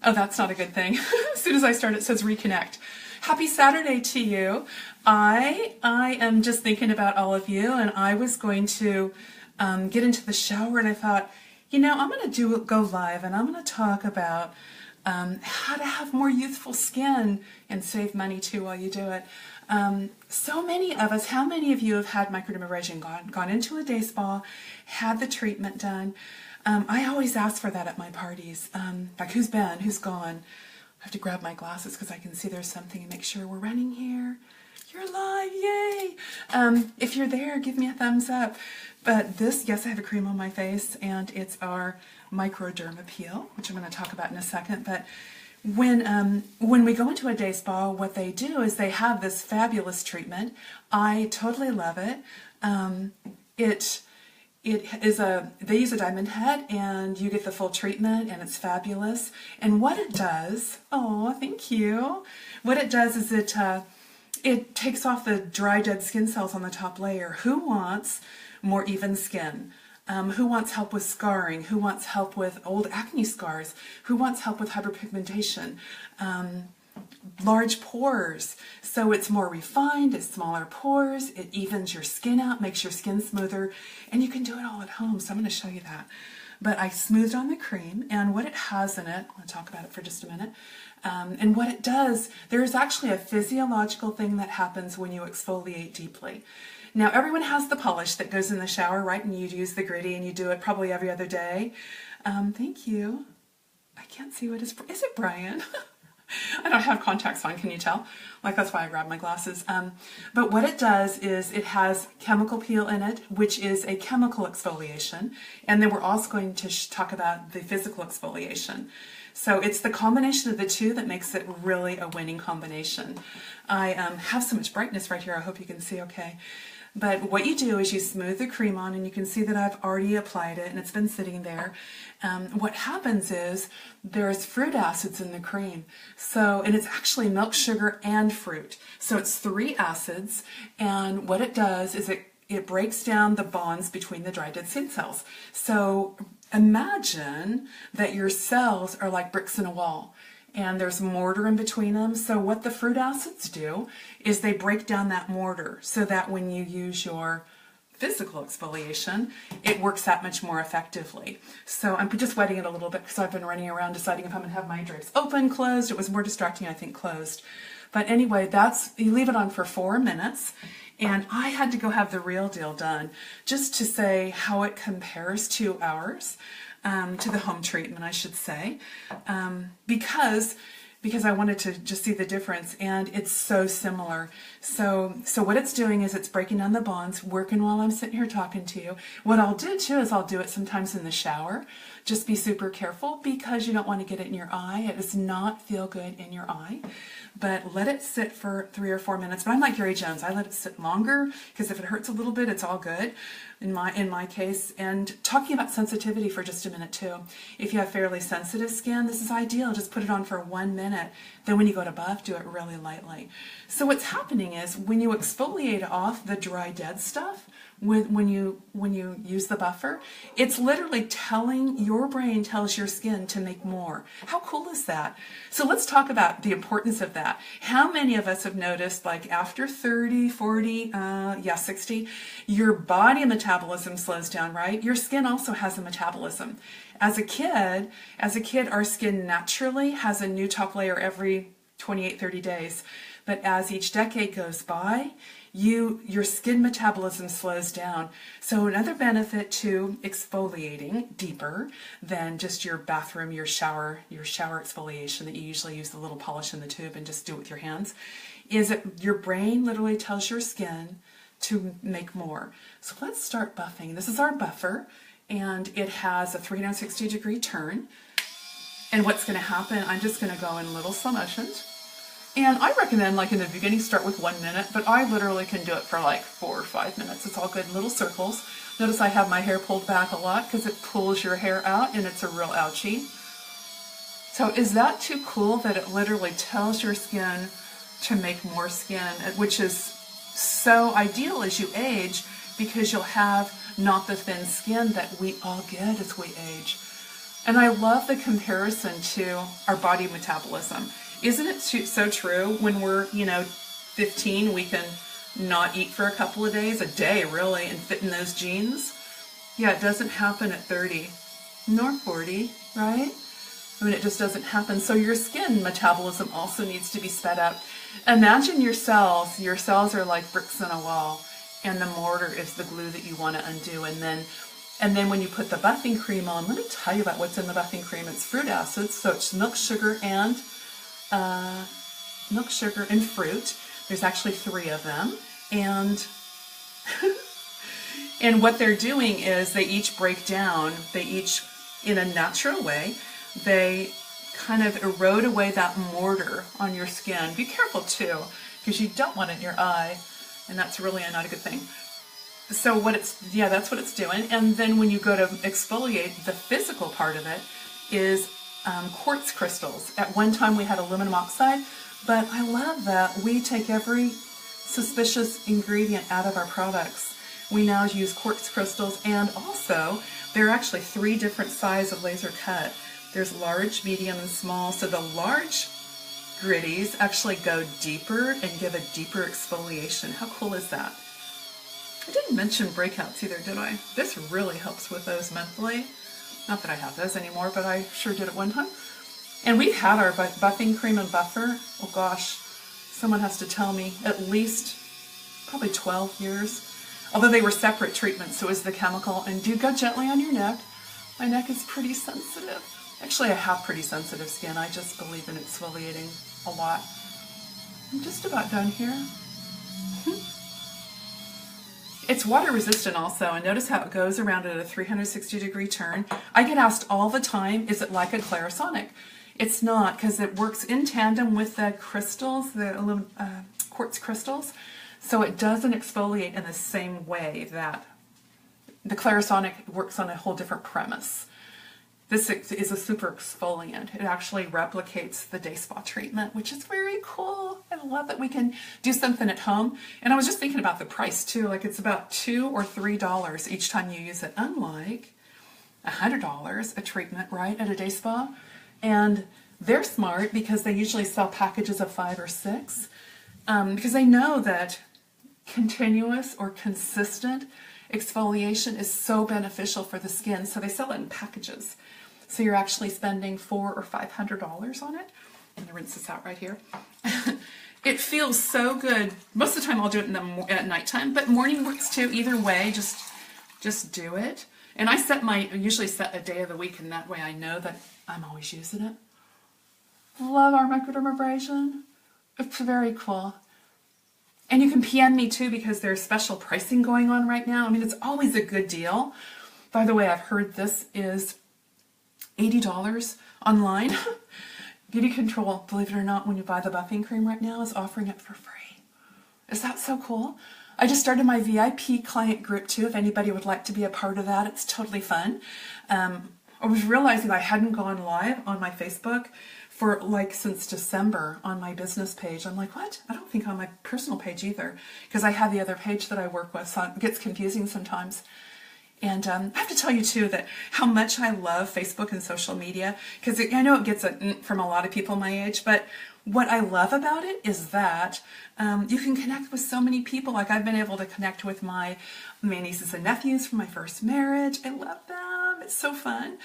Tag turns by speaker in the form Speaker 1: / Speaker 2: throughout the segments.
Speaker 1: Oh, that's not a good thing. As soon as I start, it says reconnect. Happy Saturday to you. I am just thinking about all of you, and I was going to get into the shower, and I thought, you know, I'm going to go live, and I'm going to talk about how to have more youthful skin and save money too while you do it. So many of us, how many of you have had microdermabrasion, gone into a day spa, had the treatment done? I always ask for that at my parties. Like, who's been? Who's gone? I have to grab my glasses because I can see there's something and make sure we're running here. You're live, yay! If you're there, give me a thumbs up. But this, yes, I have a cream on my face, and it's our Microderm Apeel, which I'm going to talk about in a second. But when we go into a day spa, what they do is they have this fabulous treatment. I totally love it. They use a diamond head, and you get the full treatment, and it's fabulous. And what it does, oh, thank you. What it does is it takes off the dry, dead skin cells on the top layer. Who wants more even skin? Who wants help with scarring? Who wants help with old acne scars? Who wants help with hyperpigmentation? Large pores, so it's more refined, it's smaller pores, it evens your skin out, makes your skin smoother, and you can do it all at home, so I'm going to show you that. But I smoothed on the cream, and what it has in it, I'll talk about it for just a minute, and what it does, there's actually a physiological thing that happens when you exfoliate deeply. Now, everyone has the polish that goes in the shower, right, and you use the gritty, and you do it probably every other day. Thank you. I can't see what is it Brian? I don't have contacts on, can you tell? Like, that's why I grabbed my glasses. But what it does is it has chemical peel in it, which is a chemical exfoliation. And then we're also going to talk about the physical exfoliation. So it's the combination of the two that makes it really a winning combination. I have so much brightness right here, I hope you can see okay. But what you do is you smooth the cream on, and you can see that I've already applied it and it's been sitting there. What happens is there's fruit acids in the cream. And it's actually milk, sugar, and fruit. So it's 3 acids, and what it does is it breaks down the bonds between the dry dead skin cells. So imagine that your cells are like bricks in a wall, and there's mortar in between them. So what the fruit acids do is they break down that mortar so that when you use your physical exfoliation, it works that much more effectively. So I'm just wetting it a little bit because I've been running around deciding if I'm going to have my drapes open, closed. It was more distracting, I think, closed. But anyway, you leave it on for 4 minutes. And I had to go have the real deal done just to say how it compares to ours. To the home treatment, I should say, because I wanted to just see the difference, and it's so similar. So what it's doing is it's breaking down the bonds, working while I'm sitting here talking to you. What I'll do too is I'll do it sometimes in the shower. Just be super careful because you don't want to get it in your eye. It does not feel good in your eye. But let it sit for 3 or 4 minutes. But I'm like Gary Jones. I let it sit longer because if it hurts a little bit, it's all good in my case. And talking about sensitivity for just a minute too. If you have fairly sensitive skin, this is ideal. Just put it on for 1 minute. Then when you go to buff, do it really lightly. So what's happening is when you exfoliate off the dry dead stuff, when you use the buffer, it's literally your brain tells your skin to make more. How cool is that? So let's talk about the importance of that. How many of us have noticed, like, after 30, 40, 60, your body metabolism slows down, right? Your skin also has a metabolism. As a kid, our skin naturally has a new top layer every 28, 30 days. But as each decade goes by, your skin metabolism slows down. So another benefit to exfoliating deeper than just your bathroom, your shower exfoliation that you usually use the little polish in the tube and just do it with your hands, is that your brain literally tells your skin to make more. So let's start buffing. This is our buffer, and it has a 360-degree turn. And what's going to happen, I'm just going to go in little slow motions. And I recommend, like, in the beginning, start with 1 minute, but I literally can do it for like 4 or 5 minutes. It's all good in little circles. Notice I have my hair pulled back a lot because it pulls your hair out, and it's a real ouchie. So is that too cool that it literally tells your skin to make more skin, which is so ideal as you age because you'll have not the thin skin that we all get as we age. And I love the comparison to our body metabolism. Isn't it so true? When we're, 15, we can not eat for a couple of days, a day really, and fit in those jeans. Yeah, it doesn't happen at 30 nor 40, right? I mean, it just doesn't happen. So your skin metabolism also needs to be sped up. Imagine your cells. Your cells are like bricks in a wall, and the mortar is the glue that you want to undo. And then when you put the buffing cream on, let me tell you about what's in the buffing cream. It's fruit acids, so it's milk, sugar, and fruit. There's actually 3 of them, and and what they're doing is they each break down. They each, in a natural way, they kind of erode away that mortar on your skin. Be careful too, because you don't want it in your eye, and that's really not a good thing. So that's what it's doing. And then when you go to exfoliate, the physical part of it is quartz crystals. At one time we had aluminum oxide, but I love that we take every suspicious ingredient out of our products. We now use quartz crystals, and also there are actually 3 different sizes of laser cut. There's large, medium, and small. So the large gritties actually go deeper and give a deeper exfoliation. How cool is that? I didn't mention breakouts either, did I? This really helps with those mentally. Not that I have those anymore, but I sure did at one time. And we've had our buffing cream and buffer, oh gosh, someone has to tell me, at least probably 12 years. Although they were separate treatments, so it was the chemical. And do go gently on your neck. My neck is pretty sensitive. Actually, I have pretty sensitive skin. I just believe in exfoliating a lot. I'm just about done here. It's water resistant also, and notice how it goes around at a 360-degree turn. I get asked all the time, is it like a Clarisonic? It's not, because it works in tandem with the crystals, the quartz crystals, so it doesn't exfoliate in the same way that the Clarisonic works on a whole different premise. This is a super exfoliant. It actually replicates the day spa treatment, which is very cool. I love that we can do something at home. And I was just thinking about the price too. Like it's about $2 or $3 each time you use it, unlike $100 a treatment, right, at a day spa. And they're smart because they usually sell packages of 5 or 6 because they know that continuous or consistent exfoliation is so beneficial for the skin. So they sell it in packages. So you're actually spending $400 or $500 on it. I'm going to rinse this out right here. It feels so good. Most of the time I'll do it at nighttime, but morning works too. Either way, just do it. And I usually set a day of the week, and that way I know that I'm always using it. Love our microdermabrasion. It's very cool. And you can PM me too, because there's special pricing going on right now. I mean, it's always a good deal. By the way, I've heard this is $80 online. Beauty Control, believe it or not, when you buy the buffing cream right now, is offering it for free. Is that so cool? I just started my VIP client group too, if anybody would like to be a part of that. It's totally fun. I was realizing I hadn't gone live on my Facebook for since December on my business page. I'm like, what? I don't think on my personal page either, because I have the other page that I work with, so it gets confusing sometimes. And I have to tell you too that how much I love Facebook and social media, because I know it gets from a lot of people my age, but what I love about it is that you can connect with so many people. Like I've been able to connect with my nieces and nephews from my first marriage. I love them. It's so fun.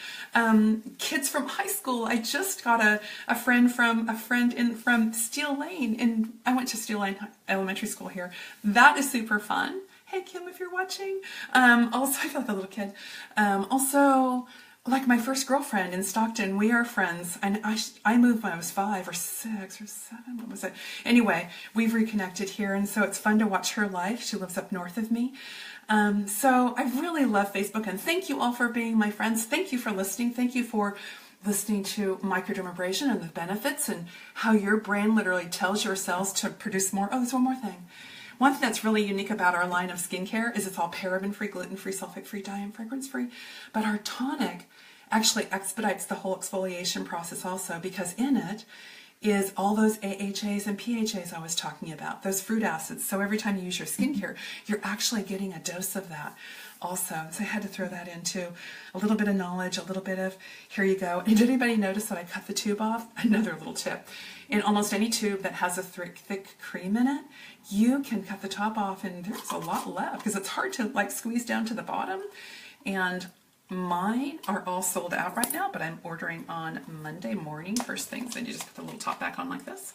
Speaker 1: Kids from high school. I just got a friend from Steel Lane, and I went to Steel Lane Elementary School here. That is super fun. Hey Kim, if you're watching. Also, I feel like a little kid. Also, like my first girlfriend in Stockton, we are friends. And I moved when I was 5 or 6 or 7. What was it? Anyway, we've reconnected here, and so it's fun to watch her life. She lives up north of me. So I really love Facebook, and thank you all for being my friends. Thank you for listening. Thank you for listening to microdermabrasion and the benefits and how your brain literally tells your cells to produce more. Oh, there's one more thing. One thing that's really unique about our line of skincare is it's all paraben-free, gluten-free, sulfate-free, dye, and fragrance-free. But our tonic actually expedites the whole exfoliation process also, because in it is all those AHAs and PHAs I was talking about, those fruit acids. So every time you use your skincare, you're actually getting a dose of that. also. So I had to throw that into a little bit of knowledge, a little bit of, here you go. And did anybody notice that I cut the tube off? Another little tip. In almost any tube that has a thick cream in it, you can cut the top off and there's a lot left because it's hard to like squeeze down to the bottom. And mine are all sold out right now, but I'm ordering on Monday morning, first things. And you just put the little top back on like this.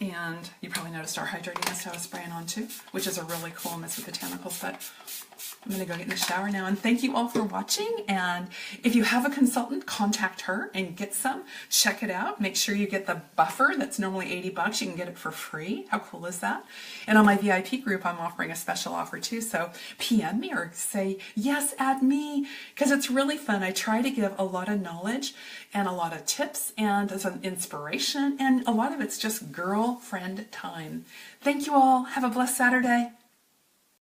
Speaker 1: And you probably noticed our hydrating mist I was spraying on too, which is a really cool mist with botanicals. But I'm going to go get in the shower now. And thank you all for watching. And if you have a consultant, contact her and get some. Check it out. Make sure you get the buffer that's normally $80. You can get it for free. How cool is that? And on my VIP group, I'm offering a special offer too. So PM me or say, yes, add me, because it's really fun. I try to give a lot of knowledge and a lot of tips and some inspiration. And a lot of it's just girlfriend time. Thank you all. Have a blessed Saturday.